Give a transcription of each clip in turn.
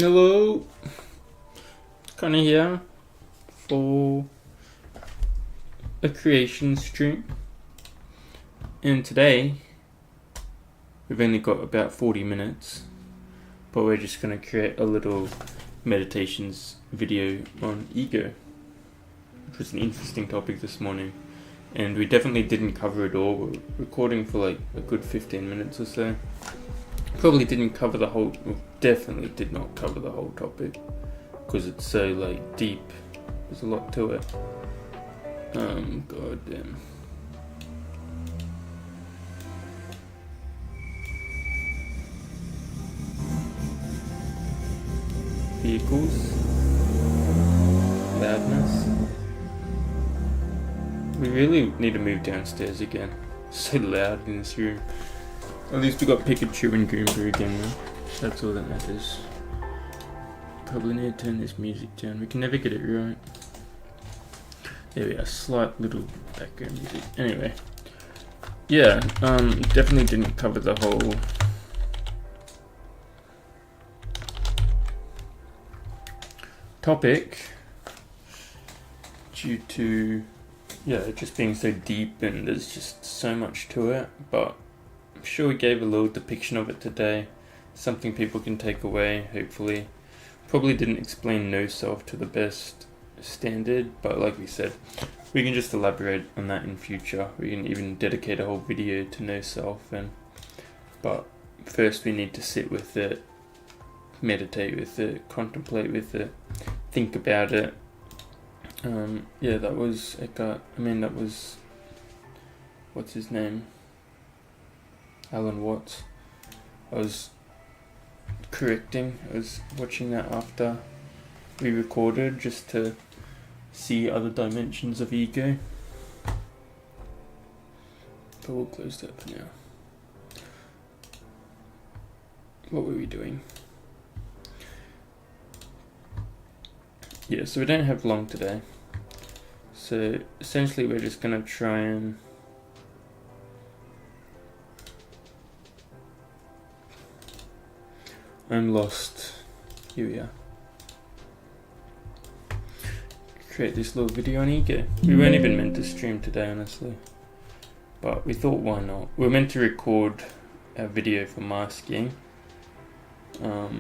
Hello, Connor here for a creation stream, and today we've only got about 40 minutes, but we're just going to create a little meditations video on ego, which was an interesting topic this morning, and we definitely didn't cover it all. We're recording for like a good 15 minutes or so. Probably didn't cover the whole, definitely did not cover the whole topic because it's so like deep. There's a lot to it. God damn. Vehicles. Loudness. We really need to move downstairs again. It's so loud in this room. At least we got Pikachu and Goomba again though. That's all that matters. Probably need to turn this music down. We can never get it right. There we are, slight little background music. Anyway. Yeah, definitely didn't cover the whole topic due to it just being so deep and there's just so much to it, but I'm sure we gave a little depiction of it today, something people can take away, hopefully. Probably didn't explain no self to the best standard, but like we said, we can just elaborate on that in future. We can even dedicate a whole video to no self, but first we need to sit with it, meditate with it, contemplate with it, think about it. That was Eckhart. That was, what's his name? Alan Watts. I was correcting. I was watching that after we recorded just to see other dimensions of ego. But we'll close that for now. What were we doing? Yeah, so we don't have long today. So essentially we're just going to try and I'm lost. Here we are. Create this little video on ego. We weren't even meant to stream today, honestly. But we thought, why not? We were meant to record a video for masking. But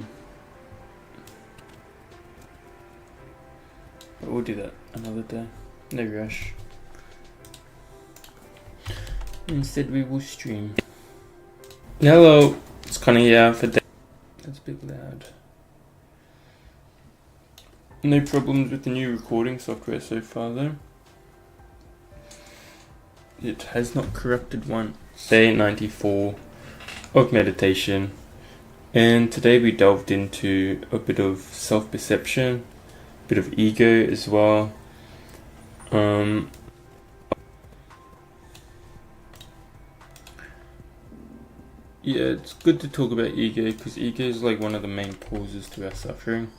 we'll do that another day. No rush. Instead we will stream. Hello! It's Connor here for day. That's a bit loud. No problems with the new recording software so far though. It has not corrupted once. Day 94 of meditation, and today we delved into a bit of self-perception, a bit of ego as well. Yeah, it's good to talk about ego because ego is like one of the main causes to our suffering.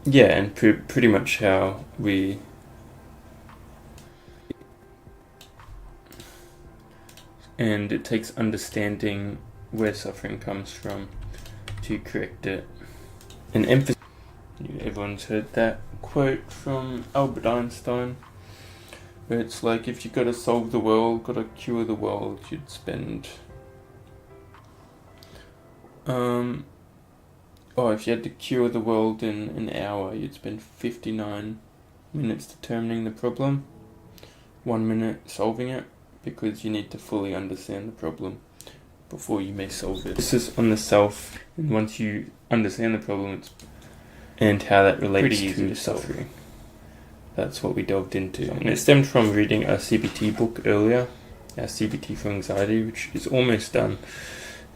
Yeah, and pretty much how we and it takes understanding where suffering comes from to correct it. And emphasis. Everyone's heard that quote from Albert Einstein, where it's like, if you gotta solve the world, gotta cure the world, you'd spend if you had to cure the world in an hour, you'd spend 59 minutes determining the problem, 1 minute solving it, because you need to fully understand the problem before you may solve it. This is on the self, and once you understand the problem and how that relates to suffering. That's what we delved into. And it stemmed from reading a CBT book earlier, our CBT for Anxiety, which is almost done.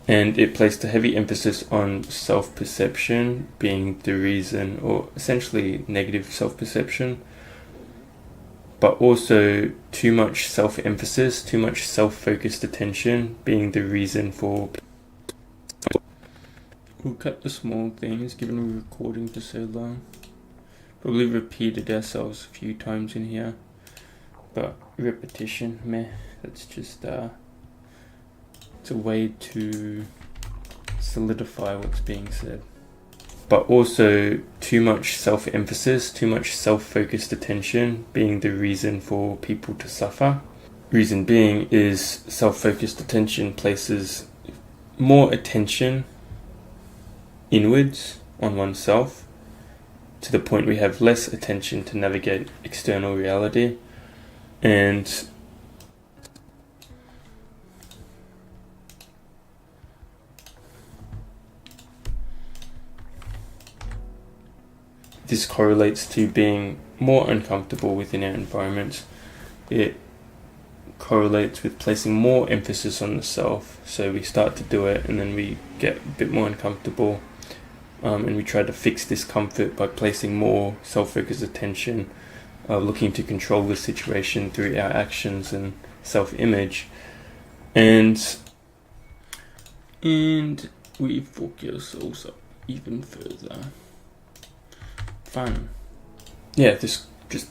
And it placed a heavy emphasis on self-perception being the reason, or essentially negative self-perception, but also too much self-emphasis, too much self-focused attention being the reason for. We'll cut the small things given we're recording for so long. Probably repeated ourselves a few times in here, but repetition, meh, that's just it's a way to solidify what's being said. But also too much self-emphasis, too much self-focused attention being the reason for people to suffer. Reason being is self-focused attention places more attention inwards on oneself, to the point we have less attention to navigate external reality. And this correlates to being more uncomfortable within our environment. It correlates with placing more emphasis on the self. So we start to do it and then we get a bit more uncomfortable, and we try to fix discomfort by placing more self-focused attention, looking to control the situation through our actions and self-image. And we fuck ourselves up even further. Fun. Yeah, this just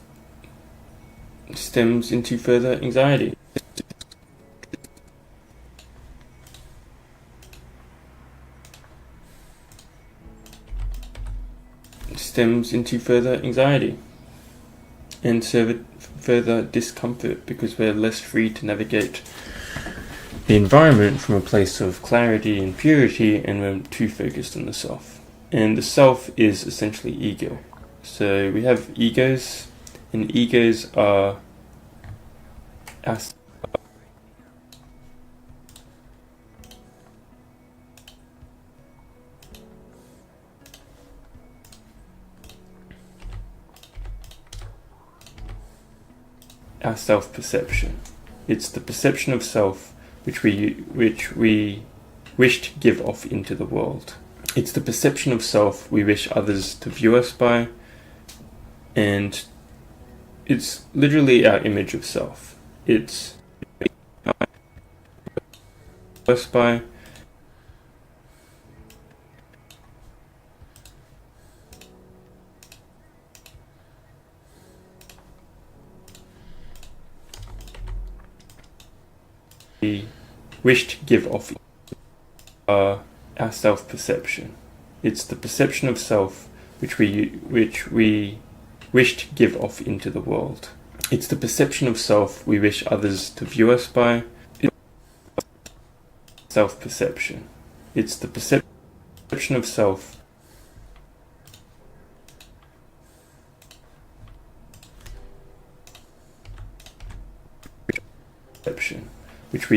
stems into further anxiety. Stems into further anxiety and further discomfort, because we're less free to navigate the environment from a place of clarity and purity, and we're too focused on the self. And the self is essentially ego. So we have egos, and egos are our self-perception. It's the perception of self which we wish to give off into the world. It's the perception of self we wish others to view us by, and it's literally our image of self. It's us by we wish to give off our self-perception. It's the perception of self which we wish to give off into the world. It's the perception of self we wish others to view us by. Self-perception. It's the perception of self which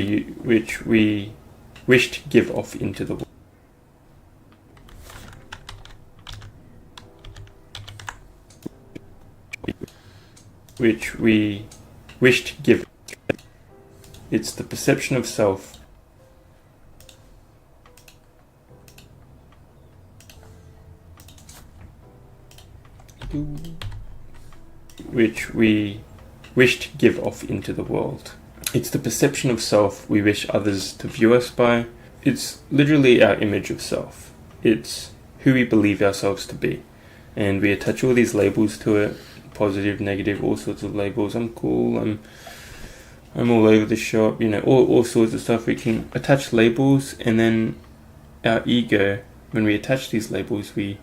we wish to give off into the world. Which we wish to give. It's the perception of self which we wish to give off into the world. It's the perception of self we wish others to view us by. It's literally our image of self. It's who we believe ourselves to be. And we attach all these labels to it, positive, negative, all sorts of labels. I'm cool, I'm all over the shop, all sorts of stuff. We can attach labels, and then our ego, when we attach these labels, we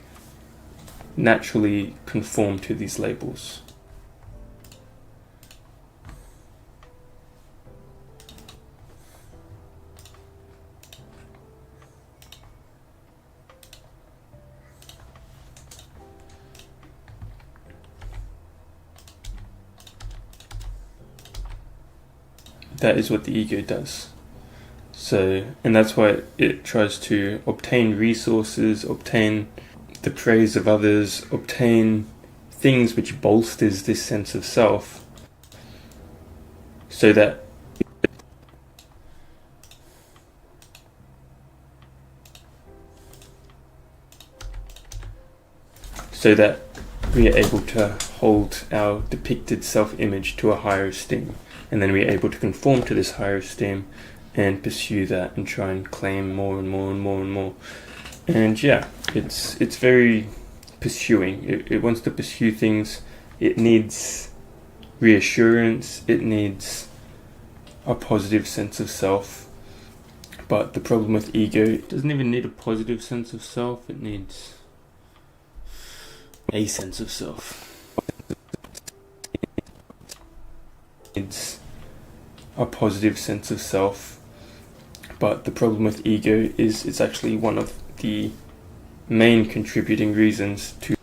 naturally conform to these labels. That is what the ego does. So, and that's why it tries to obtain resources, obtain the praise of others, obtain things which bolsters this sense of self, so that we are able to hold our depicted self-image to a higher esteem. And then we're able to conform to this higher esteem and pursue that and try and claim more and more and more and more. And yeah, it's very pursuing. It wants to pursue things. It needs reassurance. It needs a positive sense of self. But the problem with ego, it doesn't even need a positive sense of self, it needs a sense of self. It's a positive sense of self. But the problem with ego is it's actually one of the main contributing reasons to,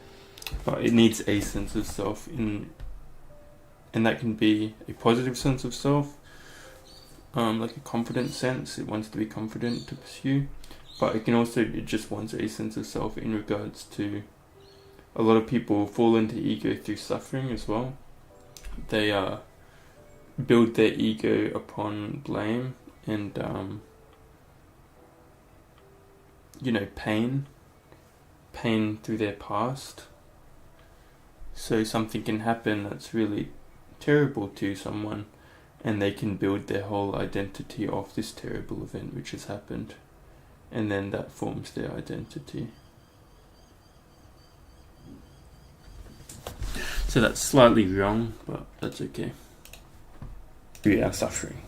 but it needs a sense of self, and that can be a positive sense of self, like a confident sense. It wants to be confident to pursue, but it just wants a sense of self in regards to, a lot of people fall into ego through suffering as well. They build their ego upon blame and pain through their past. So something can happen that's really terrible to someone, and they can build their whole identity off this terrible event which has happened, and then that forms their identity. So that's slightly wrong, but that's okay. Through our suffering.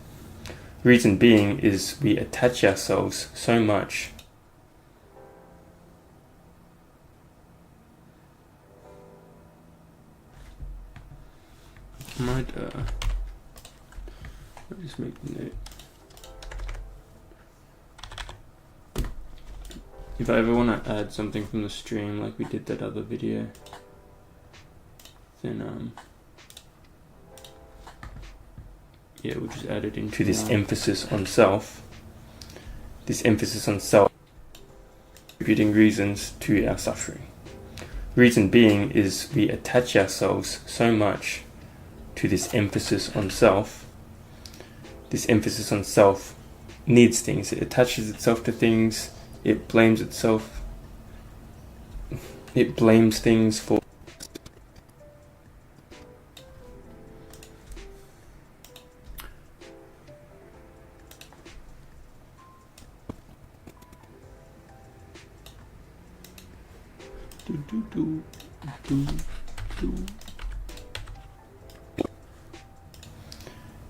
Reason being is we attach ourselves so much I'll just make a note. If I ever want to add something from the stream like we did that other video, then we'll just add it into this emphasis on self. This emphasis on self contributing reasons to our suffering. Reason being is we attach ourselves so much to this emphasis on self. This emphasis on self needs things. It attaches itself to things. It blames itself. It blames things for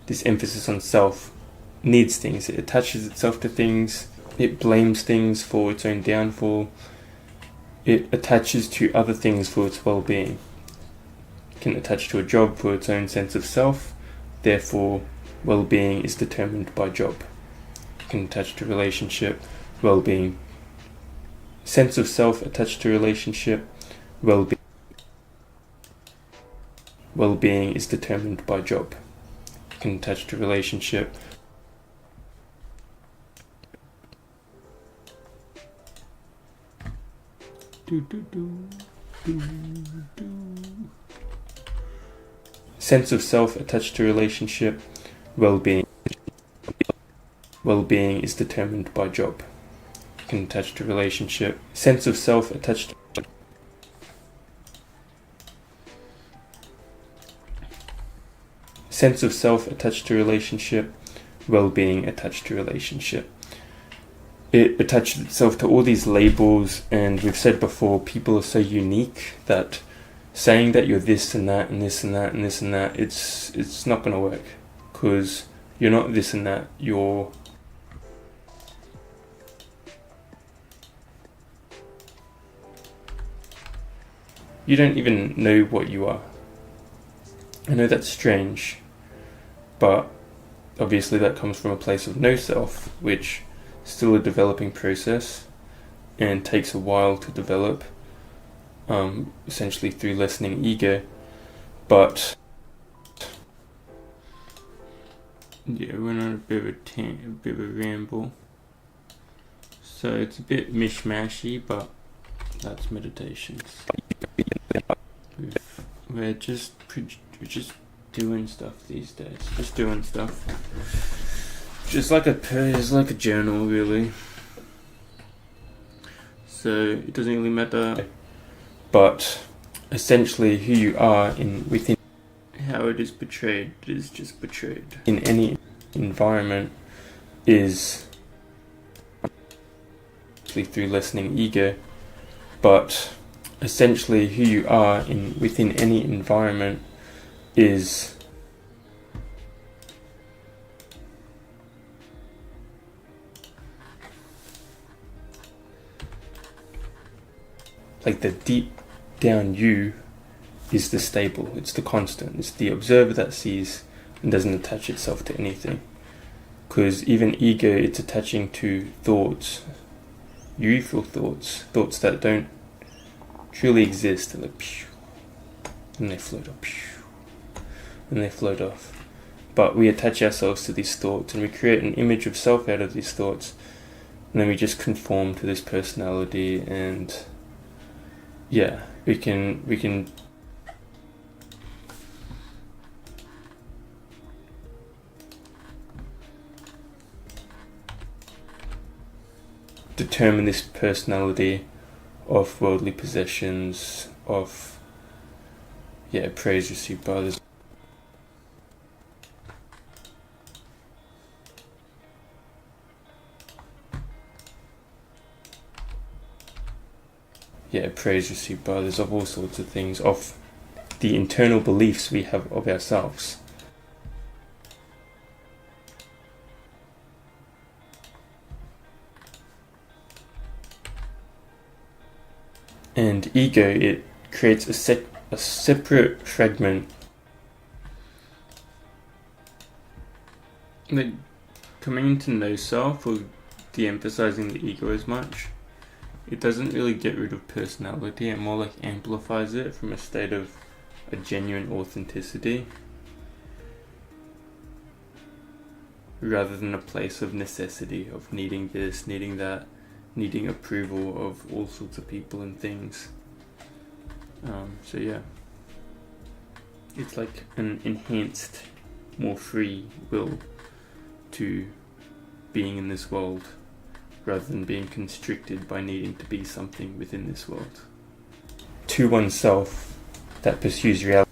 This emphasis on self needs things. It attaches itself to things. It blames things for its own downfall. It attaches to other things for its well-being. It can attach to a job for its own sense of self. Therefore, well-being is determined by job. It can attach to relationship, well-being. Sense of self attached to relationship, well-being. Well-being is determined by job. It can attach to relationship. Sense of self attached to relationship, well-being. Well-being is determined by job. It can attach to relationship. Sense of self attached to sense of self attached to relationship, well-being attached to relationship. It attaches itself to all these labels, and we've said before, people are so unique that saying that you're this and that and this and that and this and that, it's not going to work, because you're not this and that. You don't even know what you are. I know that's strange, but obviously that comes from a place of no self, which is still a developing process and takes a while to develop, essentially through lessening ego. But yeah, we're on a bit of a ramble, so it's a bit mishmashy, but that's meditations. We're just doing stuff these days. Just doing stuff. It's like a journal, really. So it doesn't really matter. But essentially, who you are within how it is portrayed is just portrayed in any environment is through lessening ego. But essentially, who you are within any environment is like the deep down you is the stable, it's the constant, it's the observer that sees and doesn't attach itself to anything. Because even ego, it's attaching to thoughts, youthful thoughts, thoughts that don't truly exist, and like pew, and they float off, pew, and they float off. But we attach ourselves to these thoughts, and we create an image of self out of these thoughts, and then we just conform to this personality, and yeah, we can determine this personality of worldly possessions, of praise received by others. Praise received by others, of all sorts of things, of the internal beliefs we have of ourselves. And ego, it creates a separate fragment. Like coming to know self, or de-emphasizing the ego as much, it doesn't really get rid of personality, it more like amplifies it from a state of a genuine authenticity, rather than a place of necessity, of needing this, needing that, needing approval of all sorts of people and things. So yeah, it's like an enhanced, more free will to being in this world, rather than being constricted by needing to be something within this world. To oneself that pursues reality.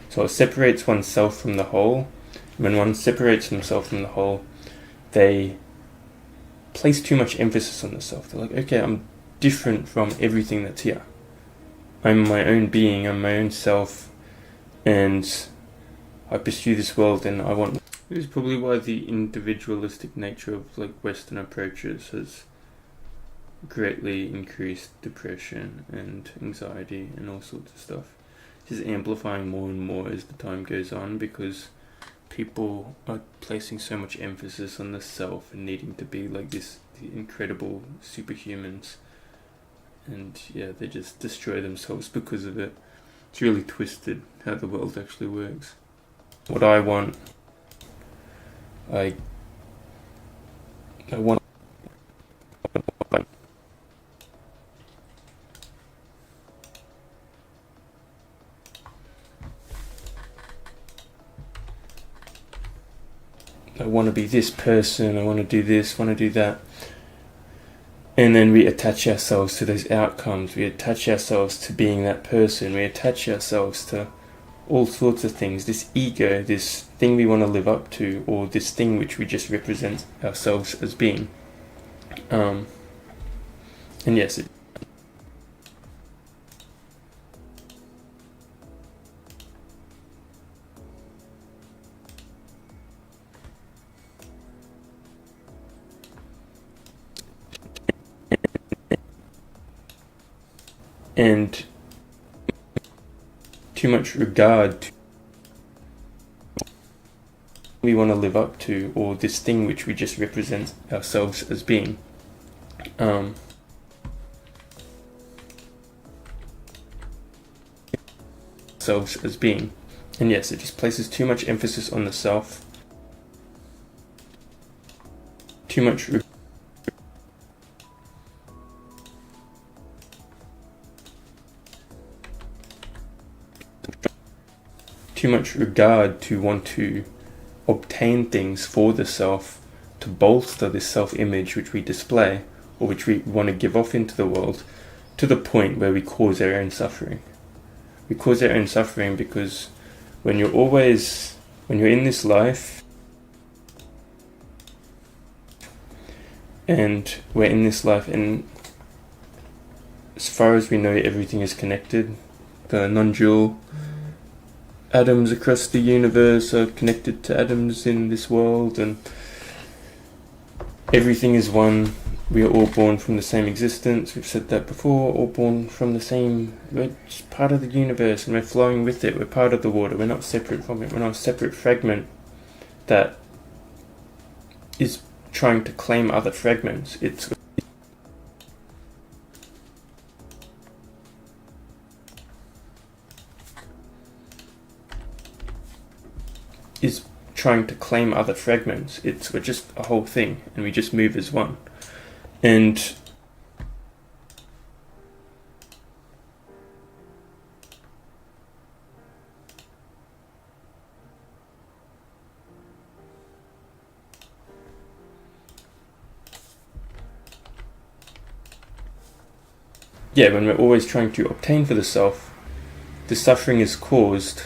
So it separates oneself from the whole. When one separates himself from the whole, they place too much emphasis on the self. They're like, okay, I'm different from everything that's here. I'm my own being, I'm my own self, and I pursue this world and I want... This is probably why the individualistic nature of like Western approaches has greatly increased depression and anxiety and all sorts of stuff. It's amplifying more and more as the time goes on, because people are placing so much emphasis on the self and needing to be like the incredible superhumans, and they just destroy themselves because of it. It's really twisted how the world actually works. What I want, I want I want to be this person, I want to do this, want to do that. And then we attach ourselves to those outcomes, we attach ourselves to being that person, we attach ourselves to all sorts of things. This ego, this thing we want to live up to, or this thing which we just represent ourselves as being. And yes, and too much regard to we want to live up to, or this thing which we just represent ourselves as being. Selves as being. And yes, it just places too much emphasis on the self, too much regard to want to obtain things for the self, to bolster this self-image which we display, or which we want to give off into the world, to the point where we cause our own suffering. We cause our own suffering because when you're in this life, and we're in this life, and as far as we know, everything is connected. The non-dual atoms across the universe are connected to atoms in this world, and everything is one. We are all born from the same existence. We've said that before. All born from the same. We're just part of the universe, and we're flowing with it. We're part of the water. We're not separate from it. We're not a separate fragment that is trying to claim other fragments. It's is trying to claim other fragments. We're just a whole thing, and we just move as one. And yeah, when we're always trying to obtain for the self, the suffering is caused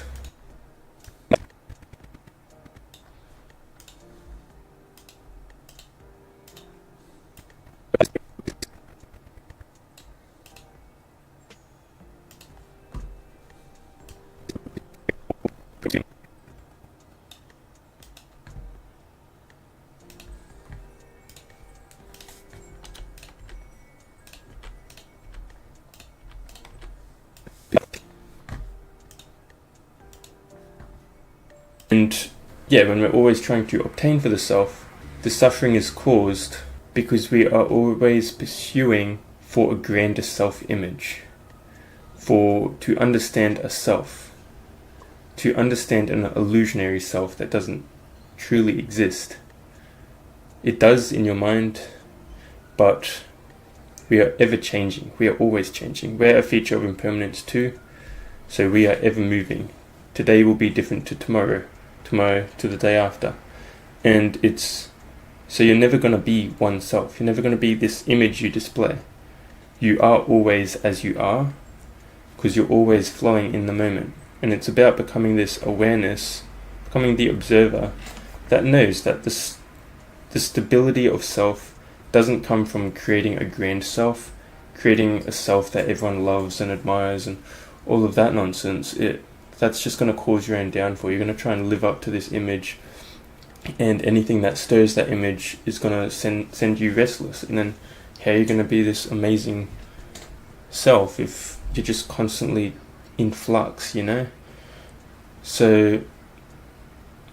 And yeah, when we're always trying to obtain for the self, the suffering is caused because we are always pursuing for a grander self-image, to understand a self, to understand an illusionary self that doesn't truly exist. It does in your mind, but we are ever changing. We are always changing. We're a feature of impermanence too, so we are ever moving. Today will be different to tomorrow to the day after. And so you're never going to be oneself. You're never going to be this image you display. You are always as you are, because you're always flowing in the moment. And it's about becoming this awareness, becoming the observer that knows that the stability of self doesn't come from creating a grand self, creating a self that everyone loves and admires and all of that nonsense. That's just going to cause your own downfall. You're going to try and live up to this image, and anything that stirs that image is going to send you restless. And then how are you going to be this amazing self if you're just constantly in flux, you know? So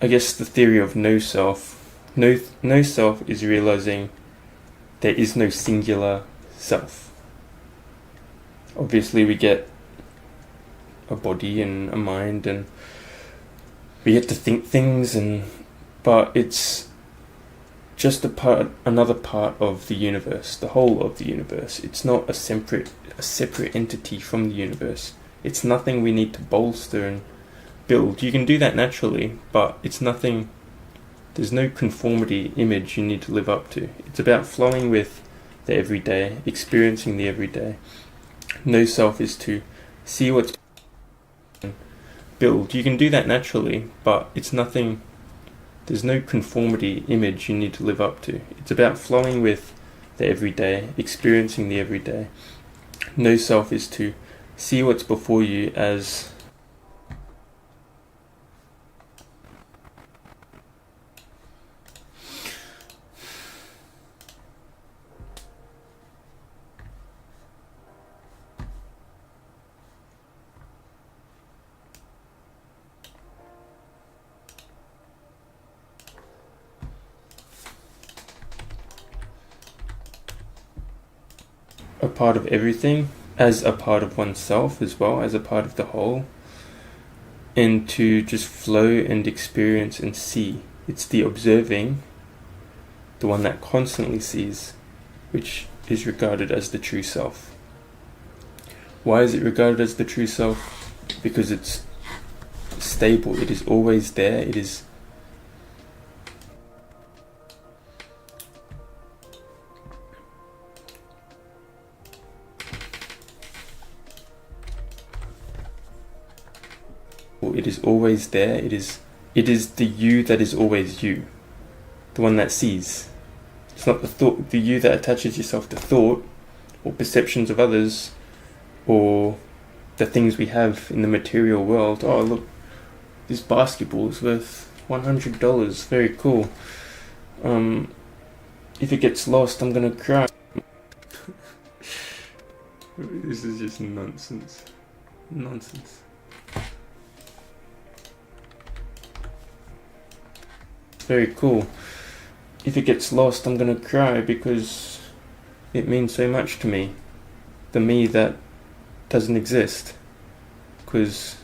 I guess the theory of no self is realizing there is no singular self. Obviously we get a body and a mind, and we get to think things, but it's just another part of the universe, the whole of the universe. It's not a separate entity from the universe. It's nothing we need to bolster and build. You can do that naturally, but it's nothing. There's no conformity image you need to live up to. It's about flowing with the everyday, experiencing the everyday. No self is to see what's build. You can do that naturally, but it's nothing. There's no conformity image you need to live up to. It's about flowing with the everyday, experiencing the everyday. No self is to see what's before you as a part of everything, as a part of oneself as well, as a part of the whole, and to just flow and experience and see. It's the observing, the one that constantly sees, which is regarded as the true self. Why is it regarded as the true self? Because it's stable, it is always there, it is always there. It is the you that is always you, the one that sees. It's not the you that attaches yourself to thought or perceptions of others or the things we have in the material world. Oh, look, this basketball is worth $100. Very cool. If it gets lost, I'm gonna cry. This is just nonsense. Nonsense. Very cool. If it gets lost, I'm gonna cry because it means so much to me. The me that doesn't exist. Because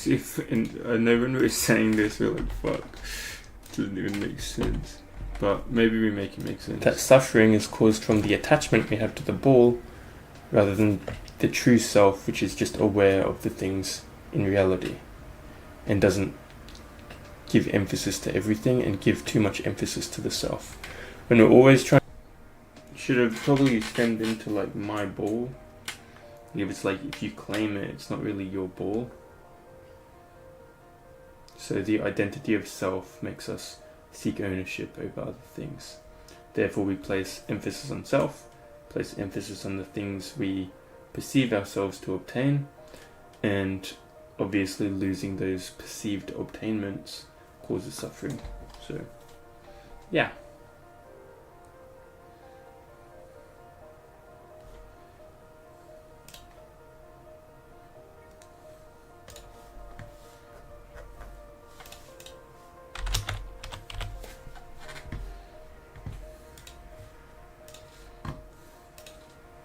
I know when we're saying this, we're like, fuck, it doesn't even make sense. But maybe we make it make sense. That suffering is caused from the attachment we have to the ball, rather than the true self, which is just aware of the things in reality, and doesn't give emphasis to everything and give too much emphasis to the self. When we're always trying, should have probably stemmed into like my ball. If it's like, if you claim it, it's not really your ball. So the identity of self makes us seek ownership over other things. Therefore we place emphasis on self, place emphasis on the things we perceive ourselves to obtain, and obviously losing those perceived obtainments causes suffering. So yeah.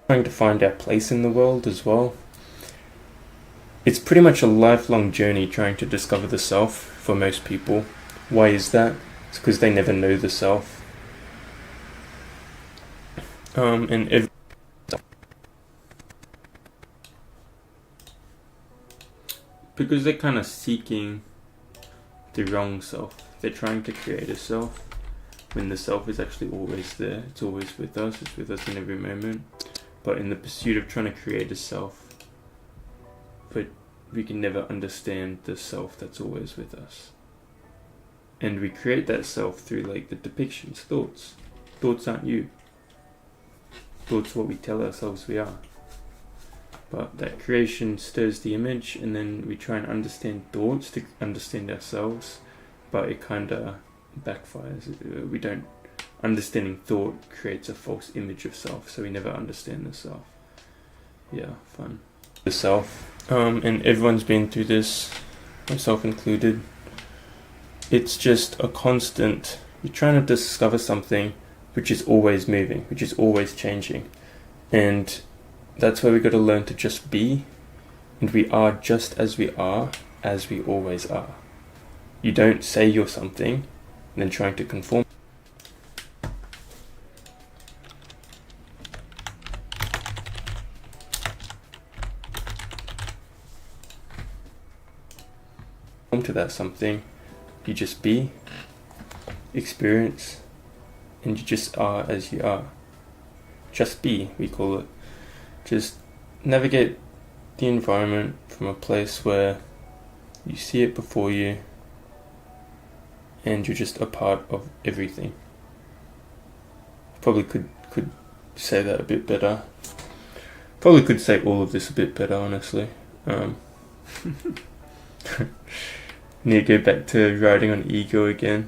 Trying to find our place in the world as well. It's pretty much a lifelong journey trying to discover the self for most people. Why is that? It's because they never know the self. Because they're kind of seeking the wrong self. They're trying to create a self when the self is actually always there. It's always with us. It's with us in every moment. But in the pursuit of trying to create a self, but we can never understand the self that's always with us. And we create that self through like the depictions, thoughts. Thoughts aren't you. Thoughts are what we tell ourselves we are. But that creation stirs the image, and then we try and understand thoughts to understand ourselves, but it kind of backfires. We don't. Understanding thought creates a false image of self, so we never understand the self. Yeah, fun. The self. And everyone's been through this, myself included. It's just a constant. You're trying to discover something which is always moving, which is always changing. And that's where we got to learn to just be. And we are just as we are, as we always are. You don't say you're something and then trying to conform to that something. You just be, experience, and you just are as you are. Just be, we call it. Just navigate the environment from a place where you see it before you and you're just a part of everything. Probably could say that a bit better. Probably could say all of this a bit better, honestly. Need to go back to riding on ego again.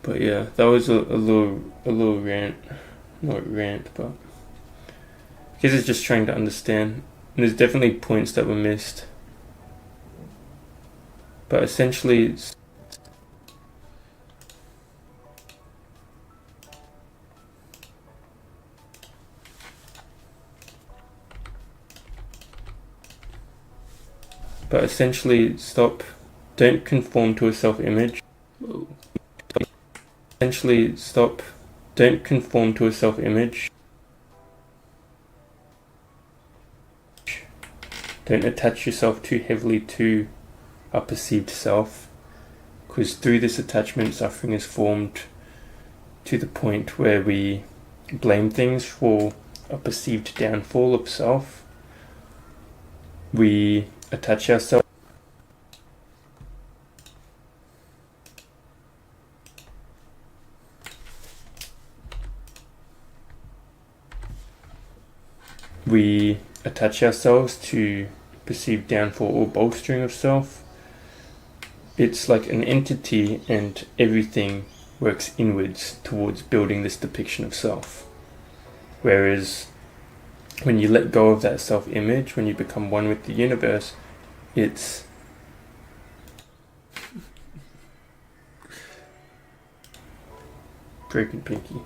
But yeah, that was a little rant. Not rant, but I guess it's just trying to understand. And there's definitely points that were missed. But essentially stop, don't conform to a self-image. Essentially stop, don't conform to a self-image. Don't attach yourself too heavily to a perceived self, because through this attachment, suffering is formed to the point where we blame things for a perceived downfall of self. We attach ourselves. We attach ourselves to perceived downfall or bolstering of self. It's like an entity, and everything works inwards towards building this depiction of self. Whereas when you let go of that self-image, when you become one with the universe, it's broken pinky.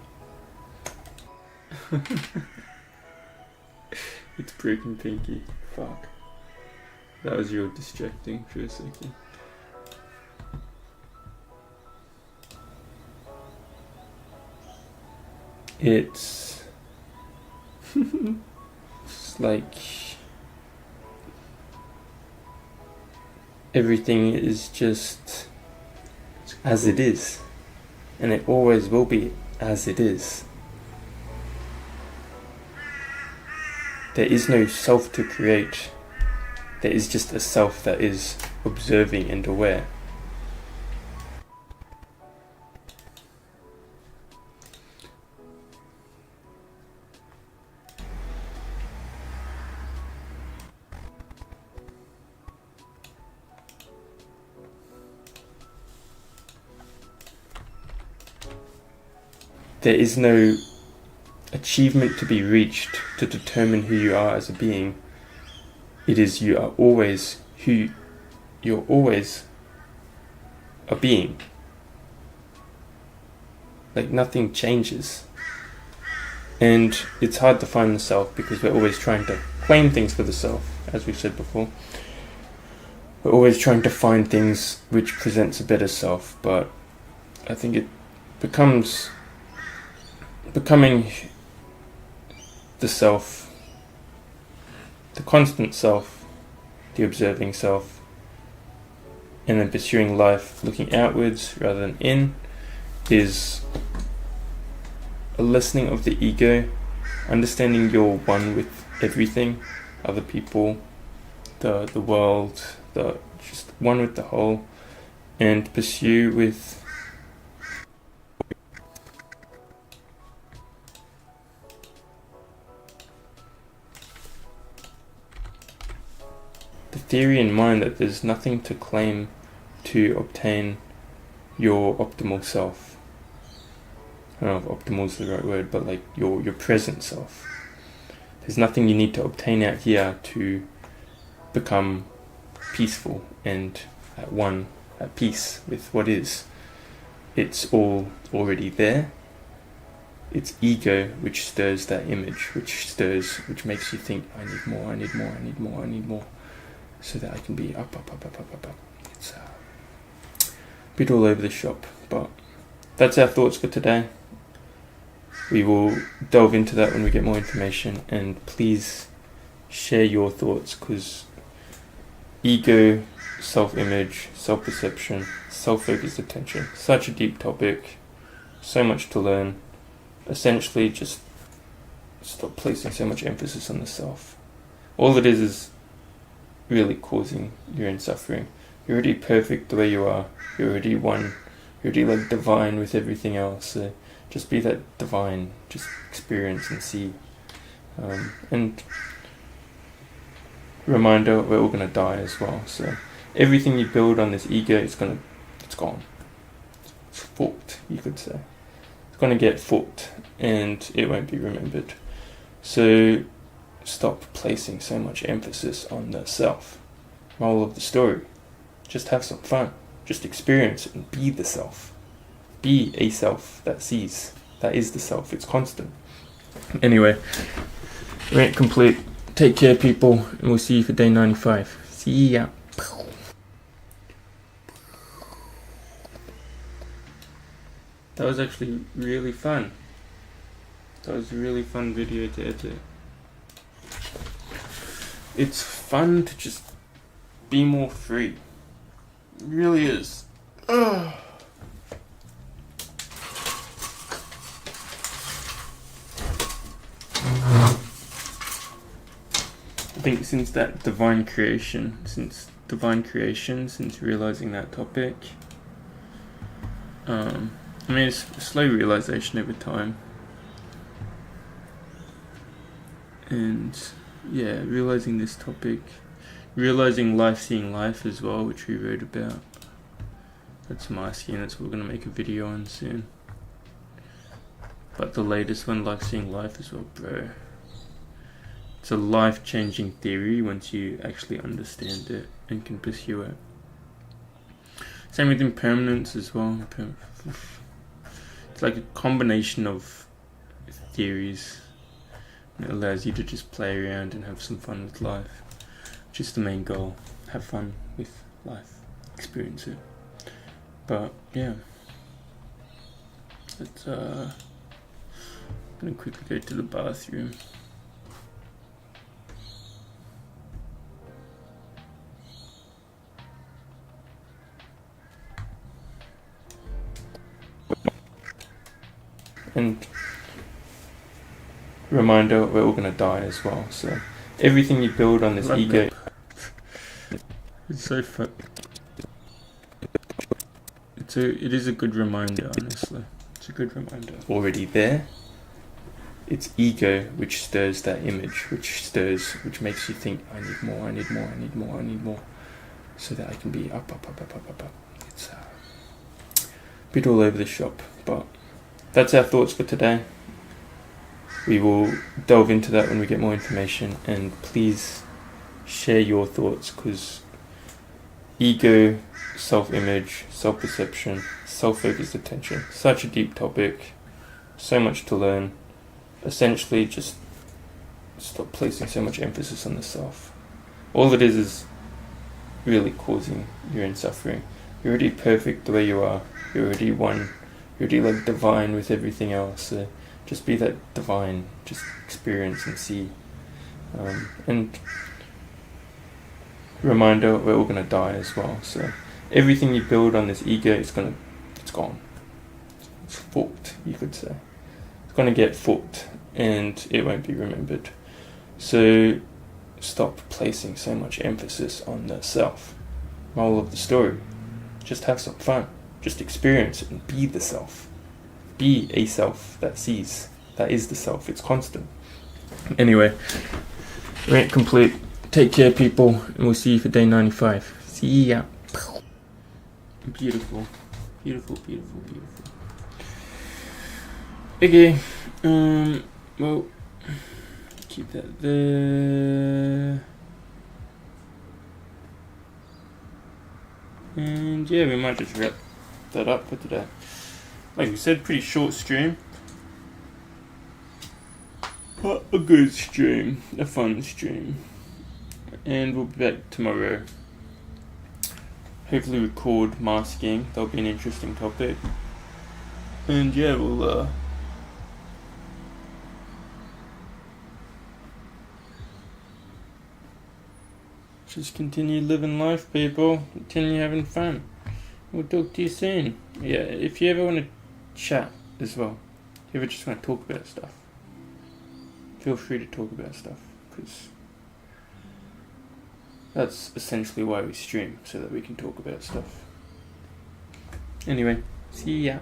It's broken pinky. Fuck. That was real distracting for a second. It's like everything is just as it is, and it always will be as it is. There is no self to create. There is just a self that is observing and aware. There is no achievement to be reached to determine who you are as a being. It is you are always who you're always a being. Like nothing changes. And it's hard to find the self because we're always trying to claim things for the self, as we've said before. We're always trying to find things which presents a better self, but I think it becoming the self, the constant self, the observing self, and then pursuing life looking outwards rather than in, is a lessening of the ego, understanding you're one with everything, other people, the world, just one with the whole, and pursue with the theory in mind that there's nothing to claim to obtain your optimal self. I don't know if optimal is the right word, but like your present self. There's nothing you need to obtain out here to become peaceful and at peace with what is. It's all already there. It's ego which stirs that image, which makes you think, I need more, I need more, I need more, I need more, so that I can be up. It's a bit all over the shop, but that's our thoughts for today. We will delve into that when we get more information, and please share your thoughts, because ego, self-image, self-perception, self-focused attention, such a deep topic, so much to learn. Essentially, just stop placing so much emphasis on the self. All it is really causing your own suffering. You're already perfect the way you are. You're already one. You're already like divine with everything else. So just be that divine. Just experience and see. And reminder, we're all gonna die as well. So everything you build on this ego, it's gone. It's fucked, you could say. It's gonna get fucked, and it won't be remembered. So stop placing so much emphasis on the self. Moral of the story, just have some fun. Just experience it and be the self. Be a self that sees. That is the self. It's constant. Anyway, rant complete. Take care, people, and we'll see you for day 95. See ya. That was actually really fun. That was a really fun video to edit. It's fun to just be more free. It really is. Ugh. I think since divine creation, since realizing that topic, I mean, it's a slow realization over time, and yeah, realizing this topic, realizing life, seeing life as well, which we wrote about. That's my skin. That's what we're gonna make a video on soon. But the latest one, life, seeing life as well, bro. It's a life-changing theory once you actually understand it and can pursue it. Same with impermanence as well. It's like a combination of theories. It allows you to just play around and have some fun with life. Which is the main goal. Have fun with life. Experience it. But yeah. Let's I'm gonna quickly go to the bathroom. And reminder, we're all gonna die as well. So everything you build on this ego, it's so fun. It is a good reminder, honestly. It's a good reminder. Already there. It's ego which stirs that image, which makes you think, I need more, I need more, I need more, I need more, so that I can be up. It's a bit all over the shop, but that's our thoughts for today. We will delve into that when we get more information, and please share your thoughts, because ego, self-image, self-perception, self-focused attention, such a deep topic, so much to learn. Essentially, just stop placing so much emphasis on the self. All it is really causing your own suffering. You're already perfect the way you are. You're already one. You're already like divine with everything else. So just be that divine. Just experience and see. And reminder, we're all gonna die as well. So everything you build on this ego, it's gone. It's fucked, you could say. It's gonna get fucked, and it won't be remembered. So stop placing so much emphasis on the self. Moral of the story: just have some fun. Just experience it and be the self. Be a self that sees. That is the self. It's constant. Anyway, rant complete. Take care, people, and we'll see you for day 95. See ya. Beautiful. Beautiful, beautiful, beautiful. Okay. Well, keep that there. And yeah, we might just wrap that up for today. Like we said, pretty short stream. But a good stream. A fun stream. And we'll be back tomorrow. Hopefully record masking. That'll be an interesting topic. And yeah, we'll just continue living life, people. Continue having fun. We'll talk to you soon. Yeah, if you ever want to chat as well, if you ever just want to talk about stuff, feel free to talk about stuff, because that's essentially why we stream, so that we can talk about stuff. Anyway, see ya.